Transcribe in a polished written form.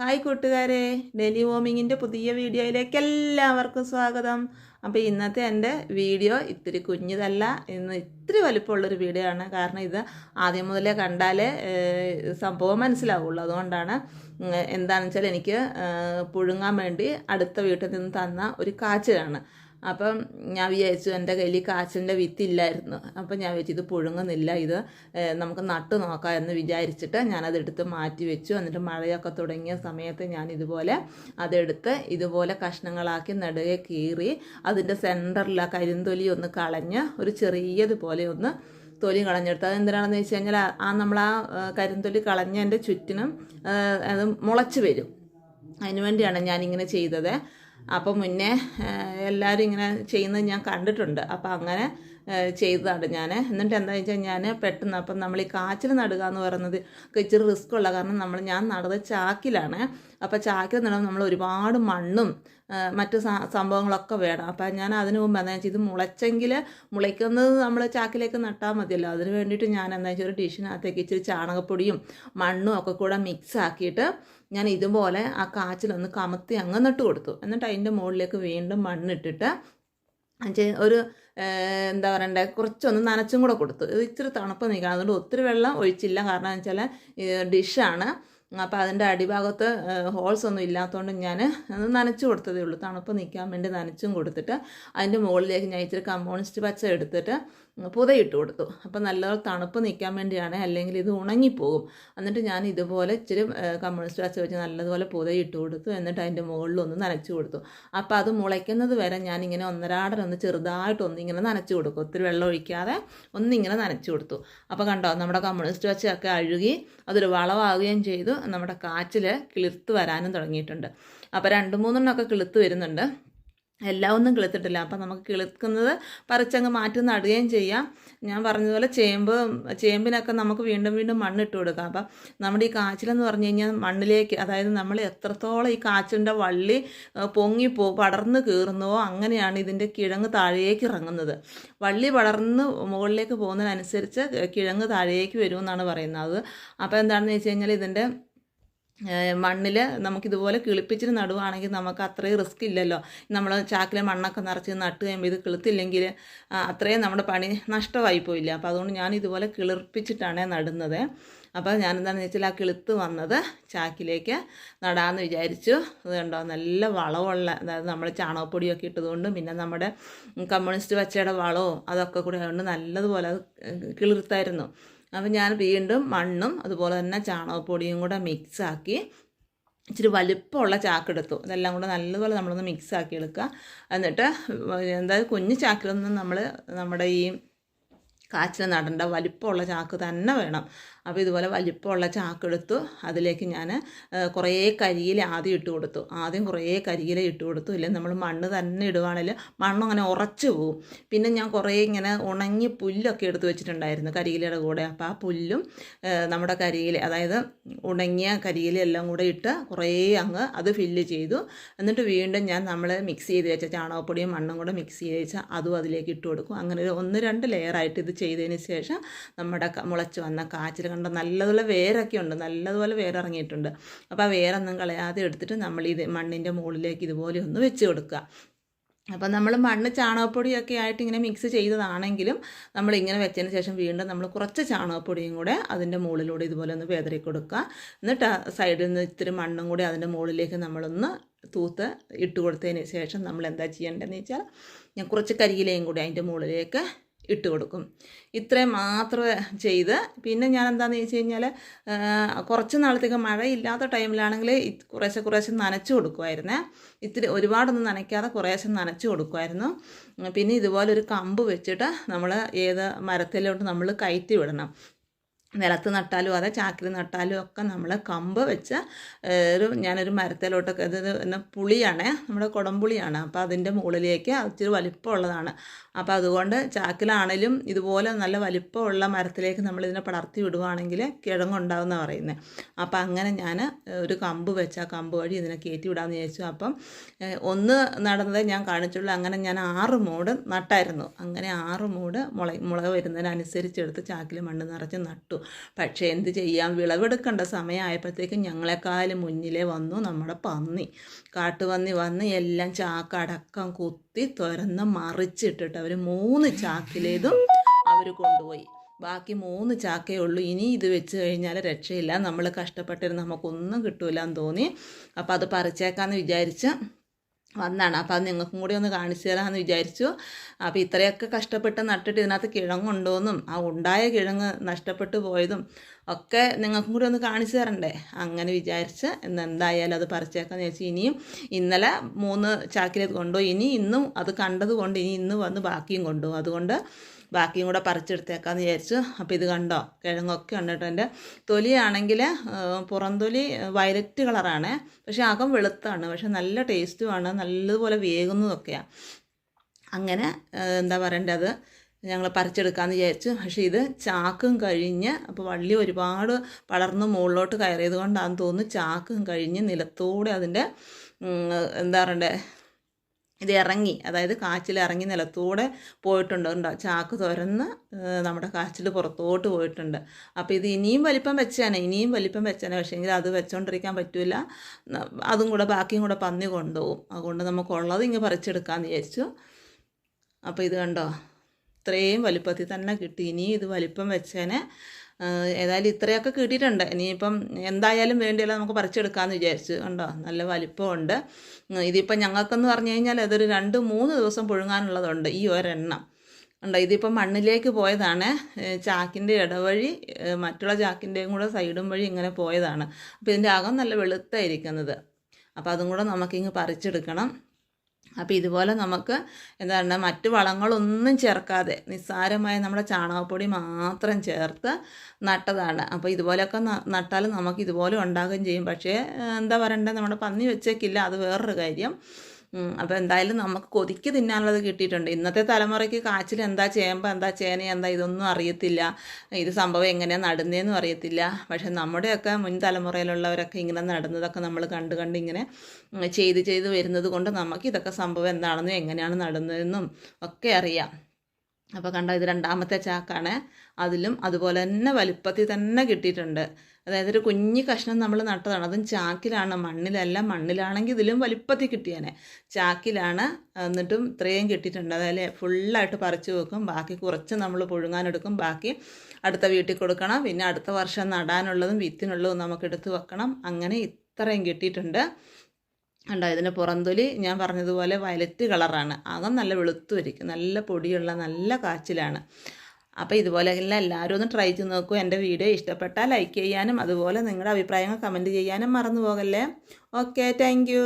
Hi കൂട്ടുകാരെ, daily വോമിങ്ങിൻ്റെ പുതിയ വീഡിയോയിലേക്ക് എല്ലാവർക്കും സ്വാഗതം. അപ്പോൾ ഇന്നത്തെ എൻ്റെ വീഡിയോ ഇത്തിരി കുഞ്ഞിതല്ല, ഇന്ന് ഇത്തിരി വലിപ്പമുള്ളൊരു വീഡിയോ ആണ്. കാരണം ഇത് ആദ്യം മുതലേ കണ്ടാലേ സംഭവം മനസ്സിലാവുള്ളൂ. അതുകൊണ്ടാണ് എന്താണെന്ന് വെച്ചാൽ എനിക്ക് പുഴുങ്ങാൻ വേണ്ടി അടുത്ത വീട്ടിൽ നിന്ന് തന്ന ഒരു കാച്ചിലാണ്. അപ്പം ഞാൻ വിചാരിച്ചു എൻ്റെ കയ്യിൽ കാച്ചിലിൻ്റെ വിത്തില്ലായിരുന്നു. അപ്പം ഞാൻ വിചാരിച്ചു ഇത് പുഴുങ്ങുന്നില്ല, ഇത് നമുക്ക് നട്ട് നോക്കാം എന്ന് വിചാരിച്ചിട്ട് ഞാനതെടുത്ത് മാറ്റി വെച്ചു. എന്നിട്ട് മഴയൊക്കെ തുടങ്ങിയ സമയത്ത് ഞാൻ ഇതുപോലെ അതെടുത്ത് ഇതുപോലെ കഷ്ണങ്ങളാക്കി നടുകെ കീറി അതിൻ്റെ സെൻറ്ററിൽ ആ കരിന്തൊലി ഒന്ന് കളഞ്ഞ് ഒരു ചെറിയതുപോലെ ഒന്ന് തൊലി കളഞ്ഞെടുത്ത്. അതെന്തിനാണെന്ന് വെച്ച് കഴിഞ്ഞാൽ നമ്മൾ ആ കരിന്തൊലി കളഞ്ഞതിൻ്റെ ചുറ്റിനും അത് മുളച്ച് വരും. അതിനു വേണ്ടിയാണ് ഞാനിങ്ങനെ ചെയ്തത്. അപ്പോൾ മുന്നേ എല്ലാവരും ഇങ്ങനെ ചെയ്യുന്നത് ഞാൻ കണ്ടിട്ടുണ്ട്. അപ്പോൾ അങ്ങനെ ചെയ്തതാണ് ഞാൻ. എന്നിട്ട് എന്താണെന്ന് വെച്ചാൽ ഞാൻ പെട്ടെന്ന് അപ്പം നമ്മൾ ഈ കാച്ചിൽ നടുക എന്ന് പറയുന്നത് ഇച്ചിരി റിസ്ക് ഉള്ള കാരണം ഞാൻ നടുന്നത് ചാക്കിലാണ്. അപ്പോൾ ചാക്കിൽ നടുമ്പോൾ നമ്മൾ ഒരുപാട് മണ്ണും മറ്റ് സംഭവങ്ങളൊക്കെ വേണം. അപ്പം ഞാൻ അതിന് മുമ്പ് എന്താ വെച്ചാൽ ഇത് മുളച്ചെങ്കിൽ മുളയ്ക്കുന്നത് നമ്മൾ ചാക്കിലേക്ക് നട്ടാൽ മതിയല്ലോ. അതിന് വേണ്ടിയിട്ട് ഞാൻ എന്താ വെച്ചാൽ ഒരു ഡിഷിനകത്തേക്ക് ഇച്ചിരി ചാണകപ്പൊടിയും മണ്ണും ഒക്കെ കൂടെ മിക്സ് ആക്കിയിട്ട് ഞാൻ ഇതുപോലെ ആ കാച്ചിലൊന്ന് കമത്തി അങ്ങ് നട്ട് കൊടുത്തു. എന്നിട്ട് അതിൻ്റെ മുകളിലേക്ക് വീണ്ടും മണ്ണിട്ടിട്ട് ഒരു എന്താ പറയണ്ടേ കുറച്ചൊന്ന് നനച്ചും കൂടെ കൊടുത്തു. ഇത് ഇച്ചിരി തണുപ്പ് നിൽക്കണം, അതുകൊണ്ട് ഒത്തിരി വെള്ളം ഒഴിച്ചില്ല. കാരണം എന്ന് വെച്ചാൽ ഡിഷാണ്. അപ്പോൾ അതിൻ്റെ അടിഭാഗത്ത് ഹോൾസ് ഒന്നും ഇല്ലാത്തതുകൊണ്ട് ഞാൻ നനച്ചു കൊടുത്തതേ ഉള്ളൂ. തണുപ്പ് നിൽക്കാൻ വേണ്ടി നനച്ചും കൊടുത്തിട്ട് അതിൻ്റെ മുകളിലേക്ക് ഞാൻ ഇച്ചിരി കമ്പോണിസ്റ്റ് പച്ച എടുത്തിട്ട് പുതയിട്ട് കൊടുത്തു. അപ്പോൾ നല്ലപോലെ തണുപ്പ് നിൽക്കാൻ വേണ്ടിയാണ്, അല്ലെങ്കിൽ ഇത് ഉണങ്ങിപ്പോകും. എന്നിട്ട് ഞാൻ ഇതുപോലെ ഇച്ചിരി കമ്പോണിസ്റ്റ് പച്ച വെച്ച് നല്ലതുപോലെ പുതയിട്ട് കൊടുത്തു. എന്നിട്ട് അതിൻ്റെ മുകളിലൊന്ന് നനച്ചു കൊടുത്തു. അപ്പോൾ അത് മുളയ്ക്കുന്നത് വരെ ഞാനിങ്ങനെ ഒന്നരാടനൊന്ന് ചെറുതായിട്ടൊന്നിങ്ങനെ നനച്ചു കൊടുക്കും, ഒത്തിരി വെള്ളം ഒഴിക്കാതെ ഒന്നിങ്ങനെ നനച്ചു കൊടുത്തു. അപ്പോൾ കണ്ടോ, നമ്മുടെ കമ്മ്യൂണിസ്റ്റ് പച്ചയൊക്കെ അഴുകി അതൊരു വളമാവുകയും ചെയ്തു. നമ്മുടെ കാച്ചിൽ കിളിർത്ത് വരാനും തുടങ്ങിയിട്ടുണ്ട്. അപ്പോൾ 2-3 കിളിർത്ത് വരുന്നുണ്ട്. എല്ലാം ഒന്നും കിളുത്തിട്ടില്ല. അപ്പം നമുക്ക് കിളുക്കുന്നത് പറിച്ചങ്ങ് മാറ്റി നടുകയും ചെയ്യാം. ഞാൻ പറഞ്ഞതുപോലെ ചേമ്പിനൊക്കെ നമുക്ക് വീണ്ടും വീണ്ടും മണ്ണിട്ട് കൊടുക്കാം. അപ്പം നമ്മുടെ ഈ കാച്ചിലെന്ന് പറഞ്ഞു കഴിഞ്ഞാൽ മണ്ണിലേക്ക്, അതായത് നമ്മൾ എത്രത്തോളം ഈ കാച്ചിലിൻ്റെ വള്ളി പടർന്ന് കീറുന്നുവോ അങ്ങനെയാണ് ഇതിൻ്റെ കിഴങ്ങ് താഴേക്ക് ഇറങ്ങുന്നത്. വള്ളി പടർന്ന് മുകളിലേക്ക് പോകുന്നതിനനുസരിച്ച് കിഴങ്ങ് താഴേക്ക് വരുമെന്നാണ് പറയുന്നത്. അപ്പോൾ എന്താണെന്ന് വെച്ച് കഴിഞ്ഞാൽ ഇതിൻ്റെ മണ്ണിൽ നമുക്കിതുപോലെ കിളിപ്പിച്ചിട്ട് നടുവാണെങ്കിൽ നമുക്ക് അത്രയും റിസ്ക് ഇല്ലല്ലോ. നമ്മൾ ചാക്കിലെ മണ്ണൊക്കെ നിറച്ച് നട്ട് കഴിയുമ്പോൾ ഇത് കിളുത്തില്ലെങ്കിൽ അത്രയും നമ്മുടെ പണി നഷ്ടമായി പോയില്ല. അപ്പോൾ അതുകൊണ്ട് ഞാൻ ഇതുപോലെ കിളിർപ്പിച്ചിട്ടാണ് നടുന്നത്. അപ്പോൾ ഞാനെന്താണെന്ന് വെച്ചാൽ ആ കിളുത്ത് വന്നത് ചാക്കിലേക്ക് നടാമെന്ന് വിചാരിച്ചു. അത് കണ്ടോ, നല്ല വളമുള്ള, അതായത് നമ്മൾ ചാണകപ്പൊടിയൊക്കെ ഇട്ടതുകൊണ്ടും പിന്നെ നമ്മുടെ കമ്മ്യൂണിസ്റ്റ് പച്ചയുടെ വളവും അതൊക്കെ കൂടി ആയതുകൊണ്ട് നല്ലതുപോലെ അത് കിളിർത്തായിരുന്നു. അപ്പോൾ ഞാൻ വീണ്ടും മണ്ണും അതുപോലെ തന്നെ ചാണകപ്പൊടിയും കൂടെ മിക്സാക്കി ഇച്ചിരി വലിപ്പമുള്ള ചാക്കെടുത്തു. ഇതെല്ലാം കൂടെ നല്ലതുപോലെ നമ്മളൊന്ന് മിക്സാക്കി എടുക്കുക. എന്നിട്ട് എന്തായാലും കുഞ്ഞു ചാക്കിലൊന്നും നമ്മുടെ ഈ കാച്ചിൽ നടേണ്ട, വലിപ്പമുള്ള ചാക്ക് തന്നെ വേണം. അപ്പോൾ ഇതുപോലെ വലിപ്പമുള്ള ചാക്കെടുത്തു. അതിലേക്ക് ഞാൻ കുറേ കരിയില ആദ്യം ഇട്ട് കൊടുത്തു. കുറേ കരിയില ഇട്ട് കൊടുത്തു. ഇല്ലെങ്കിൽ നമ്മൾ മണ്ണ് തന്നെ ഇടുവാണെങ്കിൽ മണ്ണങ്ങനെ ഉറച്ചു പോകും. പിന്നെ ഞാൻ കുറേ ഇങ്ങനെ ഉണങ്ങി പുല്ലൊക്കെ എടുത്ത് വെച്ചിട്ടുണ്ടായിരുന്നു കരിയിലയുടെ കൂടെ. അപ്പോൾ ആ പുല്ലും നമ്മുടെ കരിയില, അതായത് ഉണങ്ങിയ കരിയില എല്ലാം കൂടെ ഇട്ട് കുറേ അങ്ങ് അത് ഫില്ല് ചെയ്തു. എന്നിട്ട് വീണ്ടും ഞാൻ നമ്മൾ മിക്സ് ചെയ്ത് വെച്ച ചാണകപ്പൊടിയും മണ്ണും കൂടെ മിക്സ് ചെയ്ത് വെച്ചാൽ അതും അതിലേക്ക് ഇട്ട് കൊടുക്കും. അങ്ങനെ ഒരു 1-2 ലെയറായിട്ട് ഇത് ചെയ്തതിന് ശേഷം നമ്മുടെ മുളച്ച് വന്ന കാച്ചിൽ കണ്ട നല്ലതുപോലെ വേരൊക്കെ ഉണ്ട്, നല്ലതുപോലെ വേരിറങ്ങിയിട്ടുണ്ട്. അപ്പോൾ ആ വേരൊന്നും കളയാതെ എടുത്തിട്ട് നമ്മൾ ഇത് മണ്ണിൻ്റെ മുകളിലേക്ക് ഇതുപോലെ ഒന്ന് വെച്ച് കൊടുക്കുക. അപ്പം നമ്മൾ മണ്ണ് ചാണകപ്പൊടിയൊക്കെ ആയിട്ട് ഇങ്ങനെ മിക്സ് ചെയ്തതാണെങ്കിലും നമ്മളിങ്ങനെ വെച്ചതിന് ശേഷം വീണ്ടും നമ്മൾ കുറച്ച് ചാണകപ്പൊടിയും കൂടെ അതിൻ്റെ മുകളിലൂടെ ഇതുപോലെ ഒന്ന് വിതറി കൊടുക്കുക. എന്നിട്ട് സൈഡിൽ നിന്ന് ഇത്തിരി മണ്ണും കൂടി അതിൻ്റെ മുകളിലേക്ക് നമ്മളൊന്ന് തൂത്ത് ഇട്ട് കൊടുത്തതിന് ശേഷം നമ്മൾ എന്താ ചെയ്യേണ്ടതെന്ന് വെച്ചാൽ ഞാൻ കുറച്ച് കരിയിലയും കൂടി അതിൻ്റെ മുകളിലേക്ക് ഇട്ട് കൊടുക്കും. ഇത്രയും മാത്രമേ ചെയ്ത്, പിന്നെ ഞാൻ എന്താണെന്ന് വെച്ച് കഴിഞ്ഞാൽ കുറച്ച് നാളത്തേക്ക് മഴയില്ലാത്ത ടൈമിലാണെങ്കിൽ കുറേശ്ശെ നനച്ച് കൊടുക്കുമായിരുന്നേ. ഇത്തിരി ഒരുപാടൊന്നും നനയ്ക്കാതെ കുറേശ്ശെ നനച്ച് കൊടുക്കുമായിരുന്നു. പിന്നെ ഇതുപോലെ ഒരു കമ്പ് വെച്ചിട്ട് നമ്മൾ ഏത് മരത്തിലോട്ട് നമ്മൾ കയറ്റി വിടണം. നിലത്ത് നട്ടാലും അതെ ചാക്കിൽ നട്ടാലും ഒക്കെ നമ്മൾ കമ്പ് വെച്ച് ഞാനൊരു മരത്തിലോട്ടൊക്കെ, ഇത് പുളിയാണ്, നമ്മുടെ കുടംപുളിയാണ്. അപ്പോൾ അതിൻ്റെ മുകളിലേക്ക് ഇച്ചിരി വലിപ്പമുള്ളതാണ്. അപ്പോൾ അതുകൊണ്ട് ചാക്കിലാണെങ്കിലും ഇതുപോലെ നല്ല വലിപ്പമുള്ള മരത്തിലേക്ക് നമ്മളിതിനെ പടർത്തി വിടുവാണെങ്കിൽ കിഴങ്ങുണ്ടാവുമെന്നാണ് പറയുന്നത്. അപ്പോൾ അങ്ങനെ ഞാൻ ഒരു കമ്പ് വെച്ച് ആ കമ്പ് വഴി ഇതിനെ കയറ്റി വിടാമെന്ന് വിചാരിച്ചു. അപ്പം ഒന്ന് നടന്നത് ഞാൻ കാണിച്ചുള്ളൂ. അങ്ങനെ ഞാൻ 6 മൂട് നട്ടായിരുന്നു. അങ്ങനെ 6 മൂട് മുള വരുന്നതിനനുസരിച്ച് എടുത്ത് ചാക്കിൽ മണ്ണ് നിറച്ച് നട്ടു. പക്ഷേ എന്ത് ചെയ്യാം, വിളവെടുക്കേണ്ട സമയമായപ്പോഴത്തേക്കും ഞങ്ങളെക്കാളും മുന്നിലേ വന്നു നമ്മുടെ കാട്ടുപന്നി വന്ന് എല്ലാം ചാക്കടക്കം കുത്തി തുരന്ന് മറിച്ചിട്ടിട്ട് അവർ 3 ചാക്കിലേതും അവർ കൊണ്ടുപോയി. ബാക്കി 3 ചാക്കേ ഉള്ളൂ. ഇനി ഇത് വെച്ച് കഴിഞ്ഞാൽ രക്ഷയില്ല, നമ്മൾ കഷ്ടപ്പെട്ടിരുന്ന് നമുക്കൊന്നും കിട്ടൂലെന്ന് തോന്നി. അപ്പോൾ അത് പറിച്ചേക്കാമെന്ന് വിചാരിച്ച് വന്നാണ്. അപ്പോൾ അത് നിങ്ങൾക്കും കൂടി ഒന്ന് കാണിച്ചു തരാമെന്ന് വിചാരിച്ചു. അപ്പോൾ ഇത്രയൊക്കെ കഷ്ടപ്പെട്ട് നട്ടിട്ട് ഇതിനകത്ത് കിഴങ്ങുണ്ടോയെന്നും ആ ഉണ്ടായ കിഴങ്ങ് നഷ്ടപ്പെട്ടു പോയതും ഒക്കെ നിങ്ങൾക്കും കൂടി ഒന്ന് കാണിച്ചു തരണ്ടേ. അങ്ങനെ വിചാരിച്ച് എന്തായാലും അത് പറിച്ചേക്കാന്ന് വിചാരിച്ചു. ഇനിയും ഇന്നലെ 3 ചാക്കിലേക്ക് കൊണ്ടുപോയി. ഇന്നും അത് കണ്ടതുകൊണ്ട് ഇന്ന് വന്ന് ബാക്കിയും കൊണ്ടുപോകും. അതുകൊണ്ട് ബാക്കിയും കൂടെ പറിച്ചെടുത്തേക്കാന്ന് വിചാരിച്ചു. അപ്പോൾ ഇത് കണ്ടോ, കിഴങ്ങൊക്കെ ഉണ്ട് കേട്ടോ. എൻ്റെ തൊലിയാണെങ്കിൽ പുറംതൊലി വയലറ്റ് കളറാണ്, പക്ഷേ അകം വെളുത്താണ്. പക്ഷെ നല്ല ടേസ്റ്റുമാണ്, നല്ലതുപോലെ വേകുന്നതൊക്കെയാണ്. അങ്ങനെ എന്താ പറയേണ്ടത്, ഞങ്ങൾ പറിച്ചെടുക്കാമെന്ന് വിചാരിച്ചു. പക്ഷേ ഇത് ചാക്കും കഴിഞ്ഞ്, അപ്പോൾ വള്ളി ഒരുപാട് പടർന്ന് മുകളിലോട്ട് കയറിയത് കൊണ്ടാണെന്ന് തോന്നുന്നു ചാക്കും കഴിഞ്ഞ് നിലത്തോടെ അതിൻ്റെ എന്താ പറയണ്ടേ ഇത് ഇറങ്ങി, അതായത് കാച്ചിൽ ഇറങ്ങി നിലത്തൂടെ പോയിട്ടുണ്ട്. ഉണ്ടോ, ചാക്ക് തുരന്ന് നമ്മുടെ കാച്ചിൽ പുറത്തോട്ട് പോയിട്ടുണ്ട്. അപ്പോൾ ഇത് ഇനിയും വലിപ്പം വെച്ചാണ്, പക്ഷേങ്കിൽ അത് വെച്ചോണ്ടിരിക്കാൻ പറ്റില്ല. അതും കൂടെ ബാക്കിയും കൂടെ പന്നി കൊണ്ടുപോകും. അതുകൊണ്ട് നമുക്കുള്ളത് ഇങ്ങനെ പറിച്ചെടുക്കാമെന്ന് വിചാരിച്ചു. അപ്പോൾ ഇത് കണ്ടോ, ഇത്രയും വലിപ്പത്തിൽ തന്നെ കിട്ടി. ഇനി ഇത് വലിപ്പം വെച്ചേനെ ഏതായാലും ഇത്രയൊക്കെ കിട്ടിയിട്ടുണ്ട്. ഇനിയിപ്പം എന്തായാലും വേണ്ടിയല്ല, നമുക്ക് പറിച്ചെടുക്കാമെന്ന് വിചാരിച്ചു. കണ്ടോ, നല്ല വലിപ്പമുണ്ട്. ഇതിപ്പം ഞങ്ങൾക്കെന്ന് പറഞ്ഞു കഴിഞ്ഞാൽ അതൊരു 2-3 ദിവസം പുഴുങ്ങാനുള്ളതുണ്ട് ഈ ഒരെണ്ണം. ഉണ്ടോ, ഇതിപ്പം മണ്ണിലേക്ക് പോയതാണ്. ചാക്കിൻ്റെ ഇടവഴി മറ്റുള്ള ചാക്കിൻ്റെയും കൂടെ സൈഡും വഴി ഇങ്ങനെ പോയതാണ്. അപ്പോൾ ഇതിൻ്റെ അകം നല്ല വെളുത്തായിരിക്കുന്നത്. അപ്പോൾ അതും കൂടെ നമുക്കിങ്ങ് പറിച്ചെടുക്കണം. അപ്പോൾ ഇതുപോലെ നമുക്ക് എന്താണ് മറ്റു വളങ്ങളൊന്നും ചേർക്കാതെ നിസ്സാരമായ നമ്മുടെ ചാണകപ്പൊടി മാത്രം ചേർത്ത് നട്ടതാണ്. അപ്പോൾ ഇതുപോലെയൊക്കെ നട്ടാൽ നമുക്ക് ഇതുപോലെ ഉണ്ടാകുകയും ചെയ്യും. പക്ഷേ എന്താ പറയണ്ടത്, നമ്മുടെ പന്നി വെച്ചേക്കില്ല, അത് വേറൊരു കാര്യം. അപ്പോൾ എന്തായാലും നമുക്ക് കൊതിക്ക് തിന്നാനുള്ളത് കിട്ടിയിട്ടുണ്ട്. ഇന്നത്തെ തലമുറയ്ക്ക് കാച്ചിൽ എന്താ, ചേമ്പ് എന്താ, ചേന എന്താ, ഇതൊന്നും അറിയത്തില്ല. ഇത് സംഭവം എങ്ങനെയാണ് നടുന്നതെന്നും അറിയത്തില്ല. പക്ഷെ നമ്മുടെയൊക്കെ മുൻ തലമുറയിലുള്ളവരൊക്കെ ഇങ്ങനെ നടുന്നതൊക്കെ നമ്മൾ കണ്ട് ഇങ്ങനെ ചെയ്ത് വരുന്നത് കൊണ്ട് നമുക്ക് ഇതൊക്കെ സംഭവം എന്താണെന്നും എങ്ങനെയാണ് നടുന്നതെന്നും ഒക്കെ അറിയാം. അപ്പോൾ കണ്ടോ, ഇത് 2ാമത്തെ ചാക്കാണ്. അതിലും അതുപോലെ തന്നെ വലുപ്പത്തിൽ തന്നെ കിട്ടിയിട്ടുണ്ട്. അതായത് ഒരു കുഞ്ഞു കഷ്ണം നമ്മൾ നട്ടതാണ്, അതും ചാക്കിലാണ്, മണ്ണിലല്ല. മണ്ണിലാണെങ്കിൽ ഇതിലും വലുപ്പത്തിൽ കിട്ടിയാനെ, ചാക്കിലാണ്. എന്നിട്ടും ഇത്രയും കിട്ടിയിട്ടുണ്ട്. അതായത് ഫുള്ളായിട്ട് പറിച്ചു വെക്കും, ബാക്കി കുറച്ച് നമ്മൾ പുഴുങ്ങാനെടുക്കും, ബാക്കി അടുത്ത വീട്ടിൽ കൊടുക്കണം. പിന്നെ അടുത്ത വർഷം നടാനുള്ളതും വിത്തിനുള്ളതും നമുക്ക് എടുത്ത് വെക്കണം. അങ്ങനെ ഇത്രയും കിട്ടിയിട്ടുണ്ട്. കണ്ടോ, ഇതിൻ്റെ പുറംതൊലി ഞാൻ പറഞ്ഞതുപോലെ വയലറ്റ് കളറാണ്, അകം നല്ല വെളുത്തുമായിരിക്കും, നല്ല പൊടിയുള്ള നല്ല കാച്ചിലാണ്. അപ്പോൾ ഇതുപോലെയെല്ലാം എല്ലാവരും ഒന്ന് ട്രൈ ചെയ്ത് നോക്കൂ. എൻ്റെ വീഡിയോ ഇഷ്ടപ്പെട്ടാൽ ലൈക്ക് ചെയ്യാനും അതുപോലെ നിങ്ങളുടെ അഭിപ്രായങ്ങൾ കമൻറ്റ് ചെയ്യാനും മറന്നു പോകല്ലേ. Okay, thank